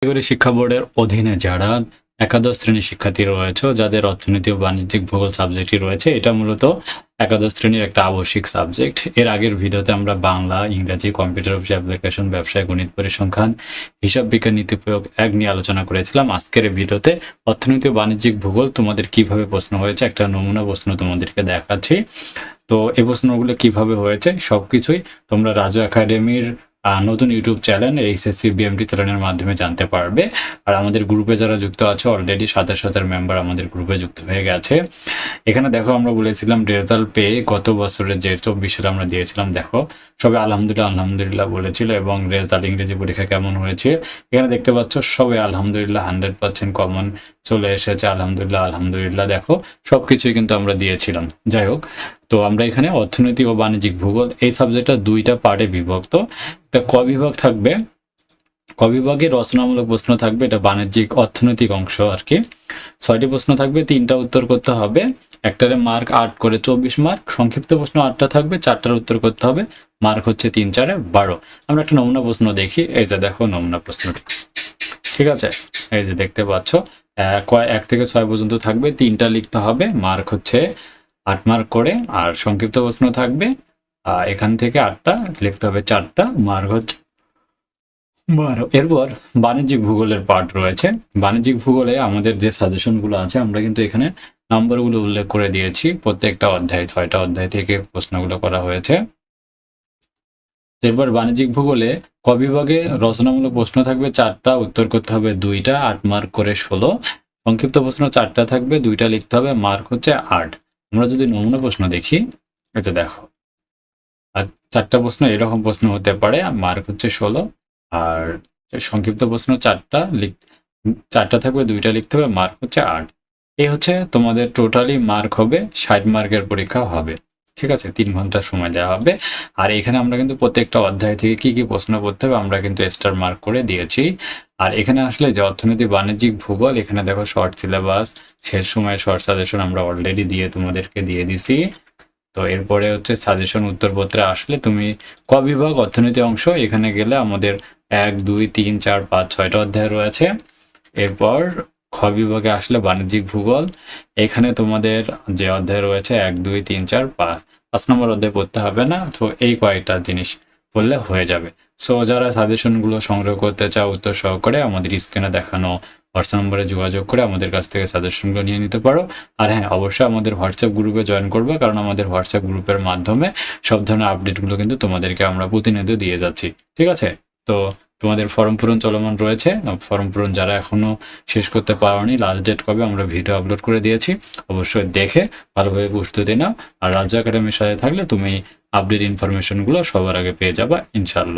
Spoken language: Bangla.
কারিগরি শিক্ষা বোর্ডের অধীনে যারা একাদশ শ্রেণীর শিক্ষার্থী রয়েছে, যাদের অর্থনীতি ও বাণিজ্যিক ভূগোল সাবজেক্টটি রয়েছে, এটা মূলত একাদশ শ্রেণীর একটা আবশ্যিক সাবজেক্ট। এর আগের ভিডিওতে আমরা বাংলা, ইংরেজি, কম্পিউটার অফিস অ্যাপ্লিকেশন, ব্যবসায়, গণিত, পরিসংখ্যান, হিসাব বিজ্ঞান, নীতি প্রয়োগ 1 নিয়ে আলোচনা করেছিলাম। আজকের এই ভিডিওতে অর্থনীতি ও বাণিজ্যিক ভূগোল তোমাদের কিভাবে প্রশ্ন হয়েছে একটা নমুনা প্রশ্ন তোমাদেরকে দেখাচ্ছি। তো এই প্রশ্নগুলো কিভাবে হয়েছে সবকিছুই তোমরা রাজু একাডেমির নতুন ইউটিউব চ্যানেল এইচএসসি বিএমটি চ্যানেলের মাধ্যমে জানতে পারবে। আর আমাদের গ্রুপে যারা যুক্ত আছে, অলরেডি 27,000 মেম্বার আমাদের গ্রুপে যুক্ত হয়ে গেছে। এখানে দেখো আমরা বলেছিলাম রেজাল্ট পেয়ে গত বছরের যে 24 সালে আমরা দিয়েছিলাম, দেখো সবাই আলহামদুলিল্লাহ বলেছিল। এবং রেজাল্ট ইংরেজি পরীক্ষা কেমন হয়েছে এখানে দেখতে পাচ্ছ, সবাই আলহামদুলিল্লাহ 100% কমন চলে এসেছে। আলহামদুলিল্লাহ দেখো সবকিছুই কিন্তু আমরা দিয়েছিলাম। যাই হোক, তো আমরা এখানে অর্থনীতি ও বাণিজ্যিক ভূগোল এই সাবজেক্টটা দুইটা পার্টে বিভক্ত। একটা ক বিভাগ থাকবে, ক বিভাগে রচনামূলক প্রশ্ন থাকবে, এটা বাণিজ্যিক অর্থনৈতিক অংশ আর কি। 6টি প্রশ্ন থাকবে, 3টা উত্তর করতে হবে। একটারে মার্ক 8 করে 24 মার্ক। সংক্ষিপ্ত প্রশ্ন 8টা থাকবে, 4টার উত্তর করতে হবে, মার্ক হচ্ছে 3 4 12। আমরা একটা নমুনা প্রশ্ন দেখি। এই যে দেখো নমুনা প্রশ্নটি, ঠিক আছে? এই যে দেখতে পাচ্ছ 1 থেকে 6 পর্যন্ত থাকবে, 3টা লিখতে হবে, মার্ক হচ্ছে 8 মার্ক করে। আর সংক্ষিপ্ত প্রশ্ন থাকবে, এখান থেকে 8টা লিখতে হবে, 4টা, মার্ক হচ্ছে 12। এরপর বাণিজ্যিক ভূগোলের পার্ট রয়েছে। বাণিজ্যিক ভূগোলে আমাদের যে সাজেশনগুলো আছে আমরা কিন্তু এখানে নম্বরগুলো উল্লেখ করে দিয়েছি। প্রত্যেকটা অধ্যায় 6টা অধ্যায় থেকে প্রশ্নগুলো করা হয়েছে। এরপর বাণিজ্যিক ভূগোলে ক বিভাগে রচনামূলক প্রশ্ন থাকবে 4টা, উত্তর করতে হবে 2টা, 8 মার্ক করে 16। সংক্ষিপ্ত প্রশ্ন 4টা থাকবে, 2টা লিখতে হবে, মার্ক হচ্ছে 8। আমরা যদি নমুনা প্রশ্ন দেখি, এটা দেখো, আর 4টা প্রশ্ন এরকম প্রশ্ন হতে পারে, মার্ক হচ্ছে 16। আর সংক্ষিপ্ত প্রশ্ন 4টা থাকবে, 2টা লিখতে হবে, মার্ক হচ্ছে 8। এই হচ্ছে তোমাদের টোটালি মার্ক হবে 60 মার্কের পরীক্ষা হবে। ঠিক আছে, 3 ঘন্টা সময় দেওয়া হবে। আর এখানে আমরা কিন্তু প্রত্যেকটা অধ্যায় থেকে কি কি প্রশ্ন করতে হবে আমরা কিন্তু স্টার মার্ক করে দিয়েছি। আর এখানে আসলে যে অর্থনীতি বাণিজ্যিক ভূগোল, এখানে দেখো শর্ট সিলেবাস, শেষ সময়ের শর্ট সাজেশন আমরা অলরেডি তোমাদেরকে দিয়ে দিছি। তো এরপরে হচ্ছে সাজেশন উত্তরপত্রে আসলে তুমি ক বিভাগ অর্থনীতি অংশ, এখানে গেলে আমাদের 1 2 3 4 5 6টা অধ্যায় রয়েছে। এরপর খ বিভাগে আসলে বাণিজ্যিক ভূগোল, এখানে তোমাদের যে অধ্যায় রয়েছে 1 2 3 4 5 নম্বর অধ্যায় পড়তে হবে না। তো এই কয়েকটা জিনিস পড়লে হয়ে যাবে। সো যারা সাজেশনগুলো সংগ্রহ করতে চাও উত্তর সহকারে, আমাদের স্ক্রিনে দেখানো হোয়াটসঅ্যাপ নম্বরে যোগাযোগ করে আমাদের কাছ থেকে সাজেশনগুলো নিয়ে নিতে পারো। আর হ্যাঁ, অবশ্যই আমাদের হোয়াটসঅ্যাপ গ্রুপে জয়েন করবে, কারণ আমাদের হোয়াটসঅ্যাপ গ্রুপের মাধ্যমে সব ধরনের আপডেটগুলো কিন্তু তোমাদেরকে আমরা প্রতিনিয়ত দিয়ে যাচ্ছি। ঠিক আছে? তো তোমাদের ফর্ম পূরণ চলমান রয়েছে। ফর্ম পূরণ যারা এখনো শেষ করতে পারোনি, লাস্ট ডেট কবে আমরা ভিডিও আপলোড করে দিয়েছি, অবশ্যই দেখে ভালোভাবে প্রস্তুতি নাও। আর রাজু একাডেমির সাথে থাকলে তুমি আপডেট ইনফরমেশনগুলো সবার আগে পেয়ে যাবা ইনশাআল্লাহ।